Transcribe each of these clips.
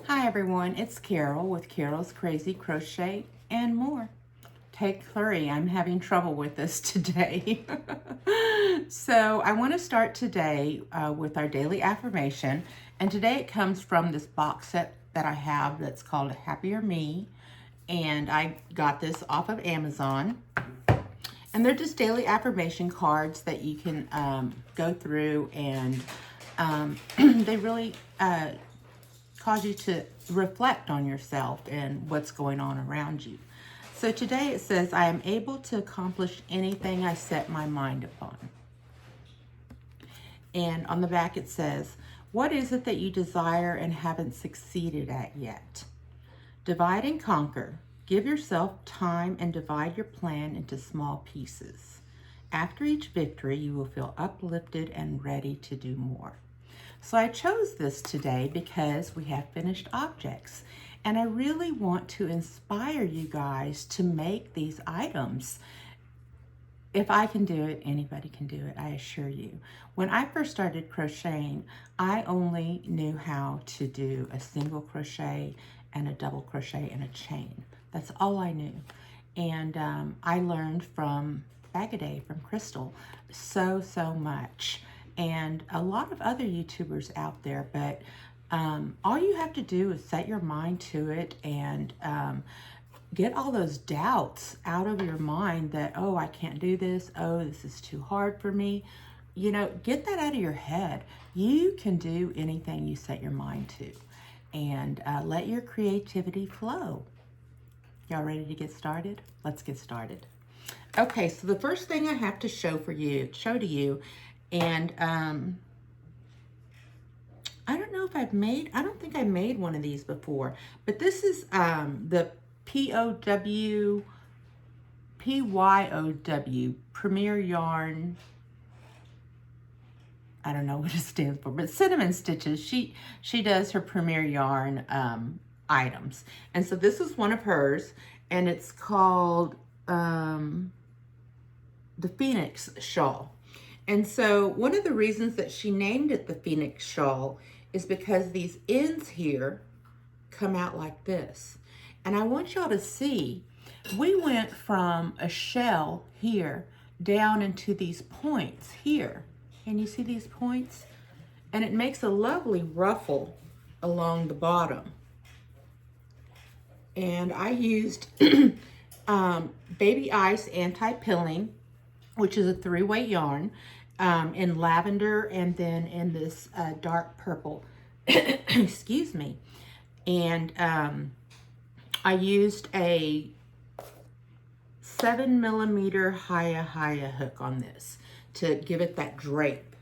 Hi everyone, it's Carol with Carol's Crazy Crochet and more. Take 3, I'm having trouble with this today. So I want to start today with our daily affirmation, and today it comes from this box set that I have that's called Happier Me, and I got this off of Amazon. And they're just daily affirmation cards that you can go through, and they really cause you to reflect on yourself and what's going on around you. So today it says, I am able to accomplish anything I set my mind upon. And on the back it says, what is it that you desire and haven't succeeded at yet? Divide and conquer. Give yourself time and divide your plan into small pieces. After each victory, you will feel uplifted and ready to do more. So I chose this today because we have finished objects, and I really want to inspire you guys to make these items. If I can do it, anybody can do it, I assure you. When I first started crocheting, I only knew how to do a single crochet and a double crochet and a chain. That's all I knew. And I learned from Bag-A-Day, from Crystal, so much. And a lot of other YouTubers out there, but all you have to do is set your mind to it and get all those doubts out of your mind that, oh, I can't do this, oh, this is too hard for me. You know, get that out of your head. You can do anything you set your mind to, and let your creativity flow. Y'all ready to get started? Let's get started. Okay, so the first thing I have to show to you, and I don't know if I don't think I made one of these before, but this is the PYOW Premier Yarn. I don't know what it stands for, but Cinnamon Stitches. She does her Premier Yarn items, and so this is one of hers, and it's called the Phoenix Shawl. And so one of the reasons that she named it the Phoenix Shawl is because these ends here come out like this. And I want y'all to see, we went from a shell here down into these points here. Can you see these points? And it makes a lovely ruffle along the bottom. And I used Baby Ice Anti-Pilling, which is a 3-weight yarn, in lavender and then in this dark purple. Excuse me. And I used a 7mm Haya hook on this to give it that drape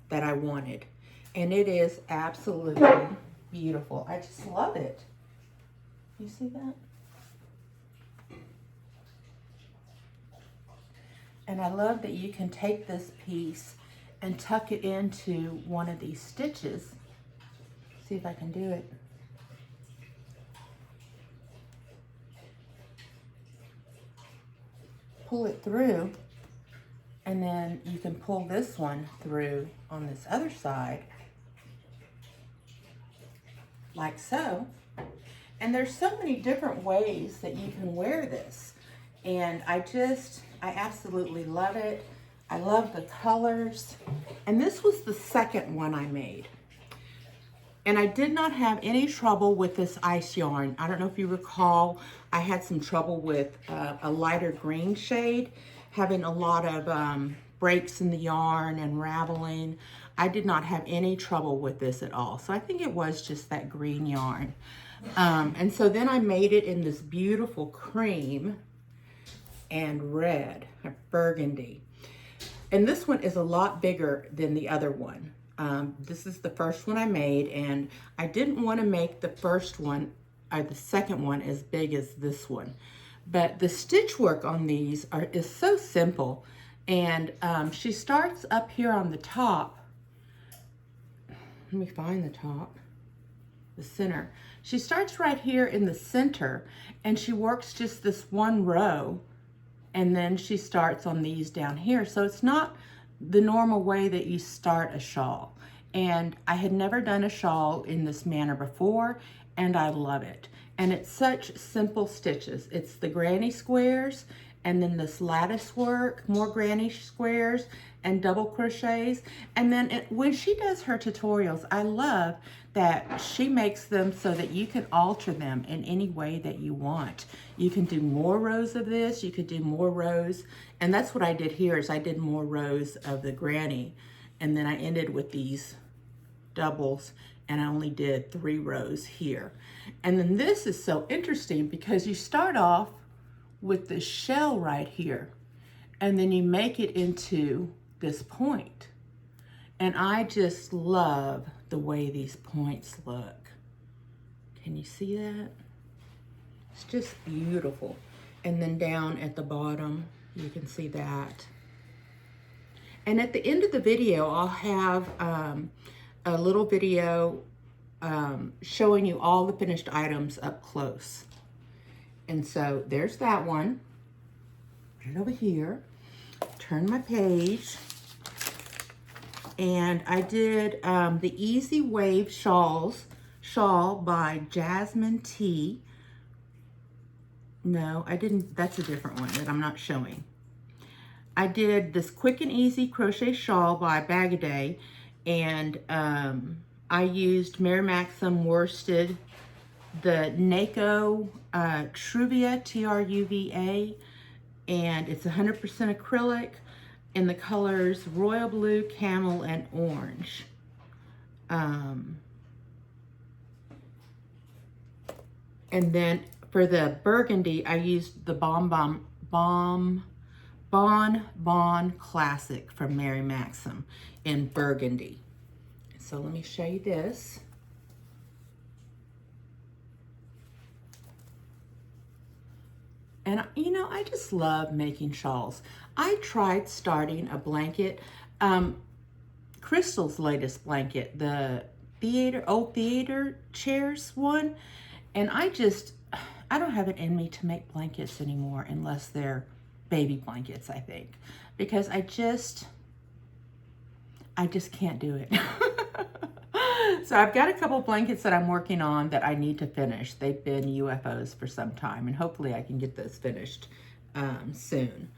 that I wanted. And it is absolutely beautiful. I just love it. You see that? And I love that you can take this piece and tuck it into one of these stitches. See if I can do it. Pull it through, and then you can pull this one through on this other side, like so. And there's so many different ways that you can wear this. And I absolutely love it. I love the colors. And this was the second one I made. And I did not have any trouble with this ice yarn. I don't know if you recall, I had some trouble with a lighter green shade, having a lot of breaks in the yarn and raveling. I did not have any trouble with this at all. So I think it was just that green yarn. And so then I made it in this beautiful cream and red, burgundy. And this one is a lot bigger than the other one. This is the first one I made, and I didn't want to make the first one or the second one as big as this one. But the stitch work on these is so simple. And she starts up here on the top. Let me find the top. The center. She starts right here in the center, and she works just this one row, and then she starts on these down here. So it's not the normal way that you start a shawl. And I had never done a shawl in this manner before, and I love it. And it's such simple stitches. It's the granny squares, and then this lattice work, more granny squares, and double crochets. And then when she does her tutorials, I love that she makes them so that you can alter them in any way that you want. You can do more rows of this, you could do more rows, and that's what I did here, is I did more rows of the granny, and then I ended with these doubles, and I only did 3 rows here. And then this is so interesting because you start off with the shell right here, and then you make it into this point. And I just love the way these points look. Can you see that? It's just beautiful. And then down at the bottom, you can see that. And at the end of the video, I'll have a little video showing you all the finished items up close. And so there's that one. Put it over here. Turn my page. And I did the Easy Wave Shawl by Jasmine T. No, I didn't. That's a different one that I'm not showing. I did this Quick and Easy Crochet Shawl by Bag-A-Day, and I used Mary Maxim worsted, the NACO Truvia, T-R-U-V-A, and it's 100% acrylic in the colors royal blue, camel, and orange. And then for the burgundy, I used the Bon Bon Classic from Mary Maxim in burgundy. So let me show you this. And you know, I just love making shawls. I tried starting a blanket, Crystal's latest blanket, the old theater chairs one, and I don't have it in me to make blankets anymore unless they're baby blankets, I think, because I just can't do it. So I've got a couple blankets that I'm working on that I need to finish. They've been UFOs for some time, and hopefully I can get those finished soon.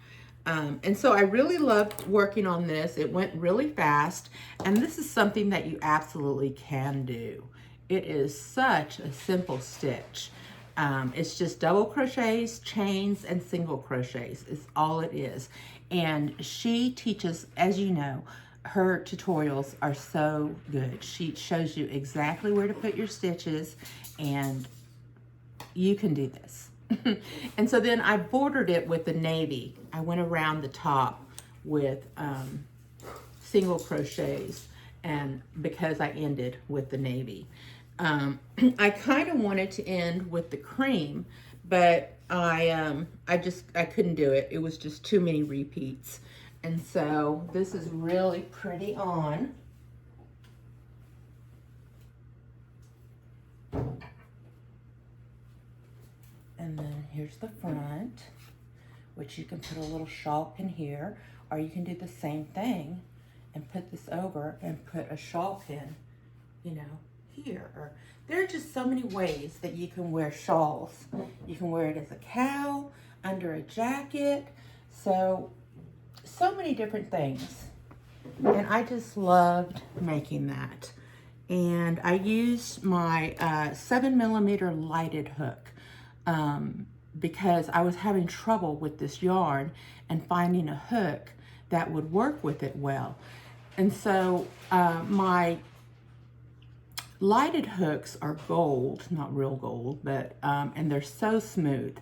And so I really loved working on this. It went really fast, and this is something that you absolutely can do. It is such a simple stitch. It's just double crochets, chains, and single crochets is all it is. And she teaches, as you know, her tutorials are so good. She shows you exactly where to put your stitches, and you can do this. And so then I bordered it with the navy. I went around the top with single crochets, and because I ended with the navy. I kind of wanted to end with the cream, but I couldn't do it. It was just too many repeats. And so this is really pretty on. And then here's the front, which you can put a little shawl pin here, or you can do the same thing and put this over and put a shawl pin, you know, here. Or there are just so many ways that you can wear shawls. You can wear it as a cowl, under a jacket, so many different things. And I just loved making that. And I used my 7mm lighted hook because I was having trouble with this yarn and finding a hook that would work with it well. And so my lighted hooks are gold, not real gold, but and they're so smooth.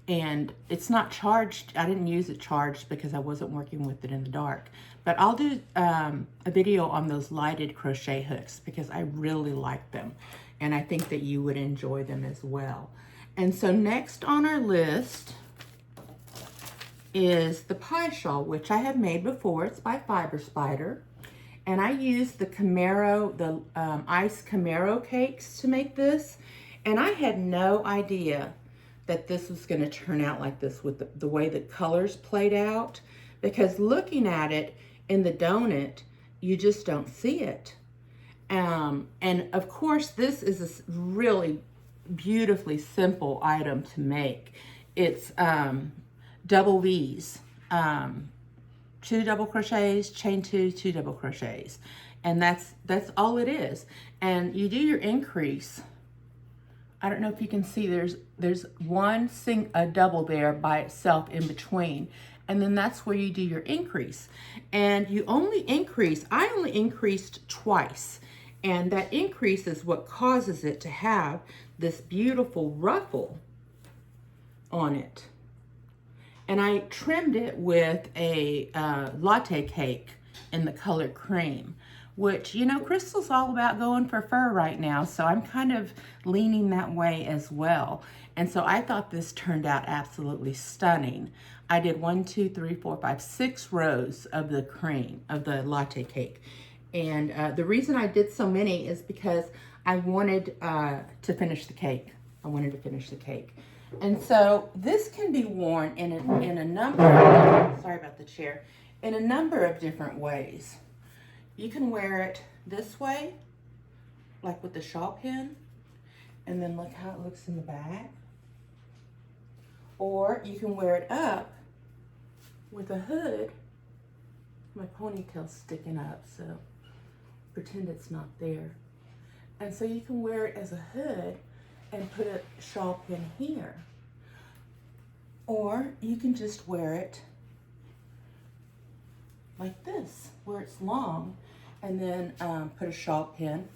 And it's not charged. I didn't use it charged because I wasn't working with it in the dark. But I'll do a video on those lighted crochet hooks because I really like them. And I think that you would enjoy them as well. And so next on our list is the pie shawl, which I have made before. It's by Fiber Spider. And I used the Camaro, the ice Camaro cakes to make this. And I had no idea that this was going to turn out like this with the way the colors played out, because looking at it in the donut, you just don't see it. And of course, this is a really beautifully simple item to make. It's double V's, 2 double crochets, chain 2, 2 double crochets, and that's all it is. And you do your increase. I don't know if you can see, there's a double there by itself in between, and then that's where you do your increase. And you only increase, I only increased twice, and that increase is what causes it to have this beautiful ruffle on it. And I trimmed it with a latte cake in the color cream, which, you know, Crystal's all about going for fur right now, so I'm kind of leaning that way as well. And so I thought this turned out absolutely stunning. I did 1, 2, 3, 4, 5, 6 rows of the cream, of the latte cake. And the reason I did so many is because I wanted to finish the cake. I wanted to finish the cake. And so this can be worn in a number of, sorry about the chair, in a number of different ways. You can wear it this way, like with the shawl pin, and then look how it looks in the back. Or you can wear it up with a hood. My ponytail's sticking up, so pretend it's not there. And so you can wear it as a hood and put a shawl pin here. Or you can just wear it like this, where it's long, and then put a shawl pin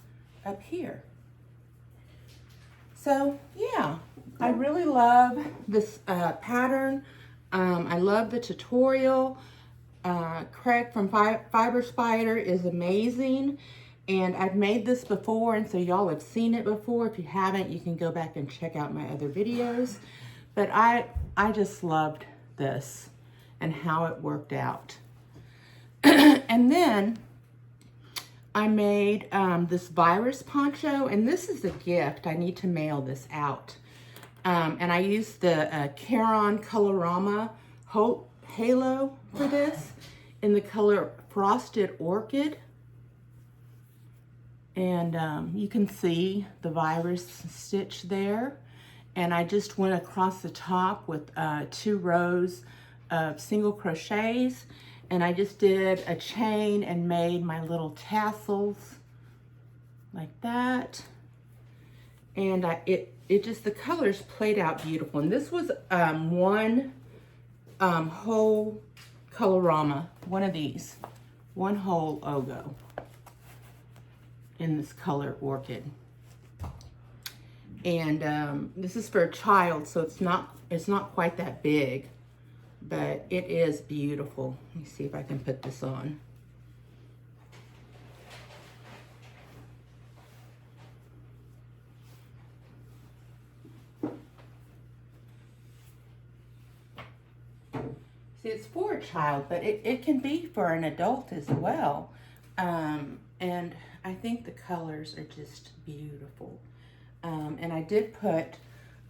up here. So yeah, I really love this pattern. I love the tutorial. Craig from Fiber Spider is amazing. And I've made this before, and so y'all have seen it before. If you haven't, you can go back and check out my other videos. But I just loved this and how it worked out. And then I made this virus poncho, and this is a gift. I need to mail this out. And I used the Caron Colorama Halo for this in the color Frosted Orchid. And you can see the virus stitch there. And I just went across the top with 2 rows of single crochets. And I just did a chain and made my little tassels like that. And it just, the colors played out beautiful. And this was one whole colorama, one of these, one whole Ogo in this color Orchid. And this is for a child, so it's not quite that big, but it is beautiful. Let me see if I can put this on. See, it's for a child, but it can be for an adult as well. And I think the colors are just beautiful. And I did put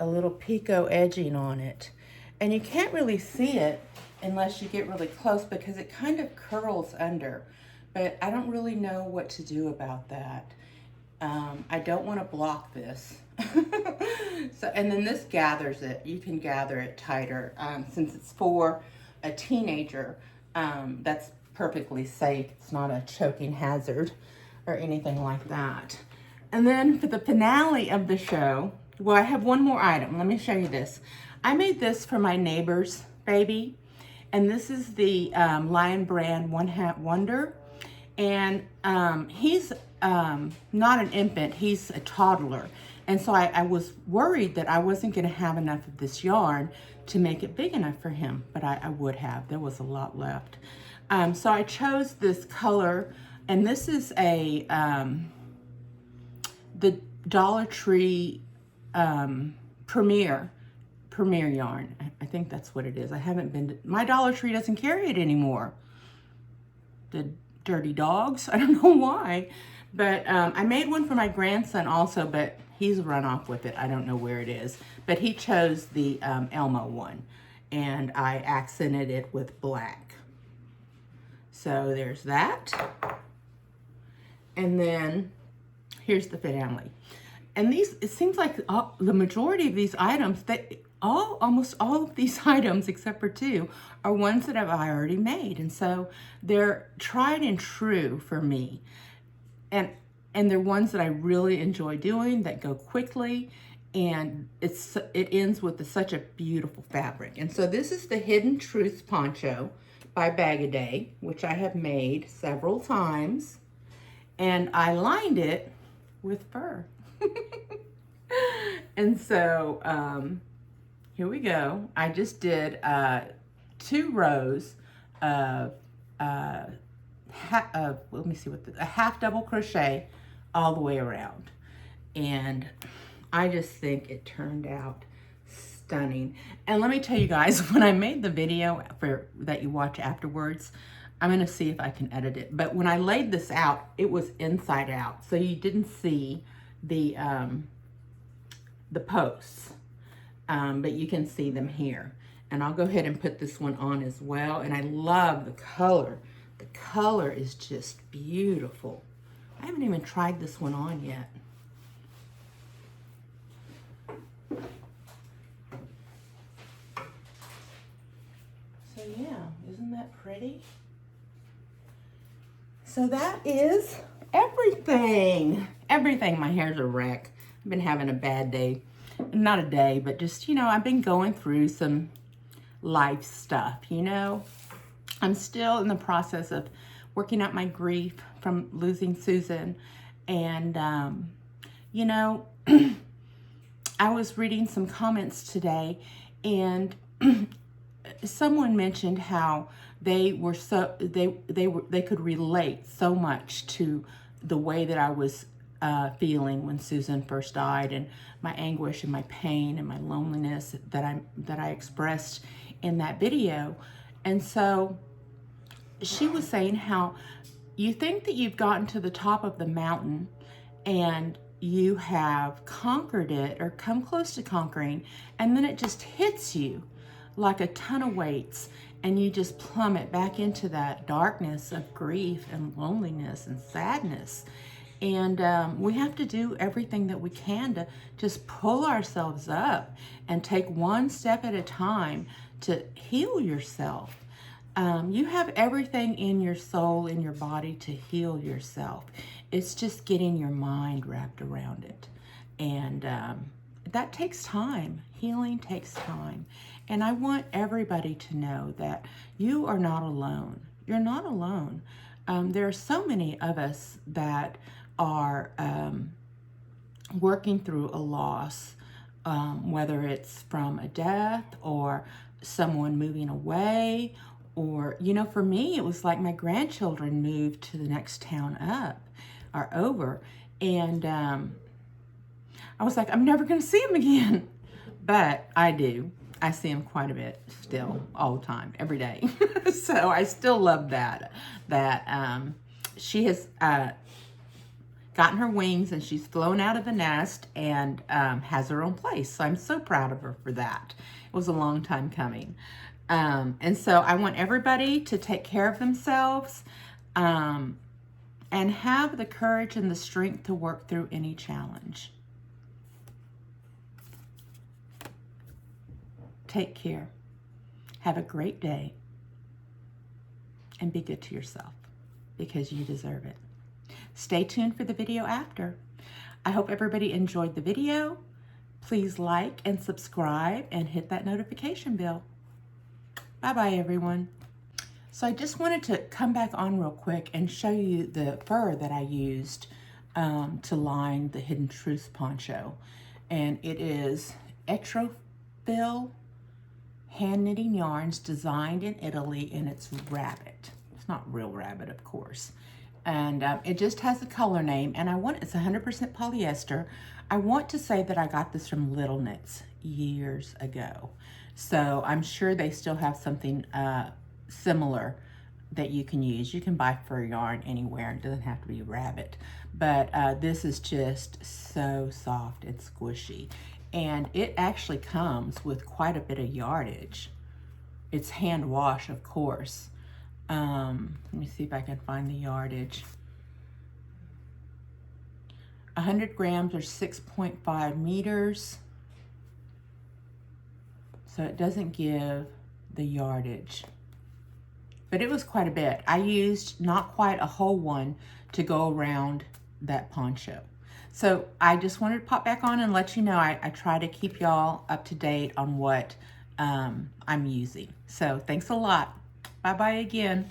a little picot edging on it. And you can't really see it unless you get really close because it kind of curls under. But I don't really know what to do about that. I don't want to block this. So, and then this gathers it. You can gather it tighter. Since it's for a teenager, that's perfectly safe. It's not a choking hazard or anything like that. And then for the finale of the show, well, I have one more item. Let me show you this. I made this for my neighbor's baby, and this is the Lion Brand One Hat Wonder. And he's not an infant, he's a toddler. And so I was worried that I wasn't gonna have enough of this yarn to make it big enough for him, but I would have. There was a lot left. So I chose this color, and this is a the Dollar Tree Premier yarn. I think that's what it is. I haven't been to, my Dollar Tree doesn't carry it anymore. The dirty dogs, I don't know why. But I made one for my grandson also, but he's run off with it. I don't know where it is. But he chose the Elmo one, and I accented it with black. So there's that. And then here's the family. And these, it seems like the majority of these items, almost all of these items, except for two, are ones that I already made. And so they're tried and true for me. And they're ones that I really enjoy doing, that go quickly. And it ends with such a beautiful fabric. And so this is the Hidden Truths Poncho by Bag-A-Day, which I have made several times. And I lined it with fur. And so here we go. I just did 2 rows of let me see what a half double crochet all the way around. And I just think it turned out stunning. And let me tell you guys, when I made the video that you watch afterwards, I'm gonna see if I can edit it. But when I laid this out, it was inside out, so you didn't see the posts, but you can see them here. And I'll go ahead and put this one on as well. And I love the color. The color is just beautiful. I haven't even tried this one on yet. So yeah, isn't that pretty? So that is everything. Everything. My hair's a wreck. I've been having a bad day. Not a day, but just, you know, I've been going through some life stuff, you know. I'm still in the process of working out my grief from losing Susan. And, you know, I was reading some comments today, and someone mentioned how they were they could relate so much to the way that I was feeling when Susan first died, and my anguish and my pain and my loneliness that I expressed in that video. And so she was saying how you think that you've gotten to the top of the mountain and you have conquered it or come close to conquering, and then it just hits you like a ton of weights, and you just plummet back into that darkness of grief and loneliness and sadness. And we have to do everything that we can to just pull ourselves up and take one step at a time to heal yourself. You have everything in your soul, in your body to heal yourself. It's just getting your mind wrapped around it. And that takes time. Healing takes time. And I want everybody to know that you are not alone. You're not alone. There are so many of us that are working through a loss, whether it's from a death or someone moving away, or, you know, for me, it was like my grandchildren moved to the next town up or over. And I was like, I'm never going to see him again. But I do. I see him quite a bit still, all the time, every day. So I still love that she has gotten her wings and she's flown out of the nest and has her own place. So I'm so proud of her for that. It was a long time coming. And so I want everybody to take care of themselves and have the courage and the strength to work through any challenge. Take care. Have a great day. And be good to yourself, because you deserve it. Stay tuned for the video after. I hope everybody enjoyed the video. Please like and subscribe and hit that notification bell. Bye-bye, everyone. So I just wanted to come back on real quick and show you the fur that I used to line the Hidden Truths poncho. And it is Etrofil hand knitting yarns, designed in Italy, and it's rabbit. It's not real rabbit, of course. And it just has a color name, and it's 100% polyester. I want to say that I got this from Little Knits years ago. So I'm sure they still have something similar that you can use. You can buy fur yarn anywhere. It doesn't have to be rabbit. But this is just so soft and squishy. And it actually comes with quite a bit of yardage. It's hand wash, of course. Let me see if I can find the yardage. 100 grams or 6.5 meters. So it doesn't give the yardage. But it was quite a bit. I used not quite a whole one to go around that poncho. So I just wanted to pop back on and let you know I try to keep y'all up to date on what I'm using. So thanks a lot. Bye-bye again.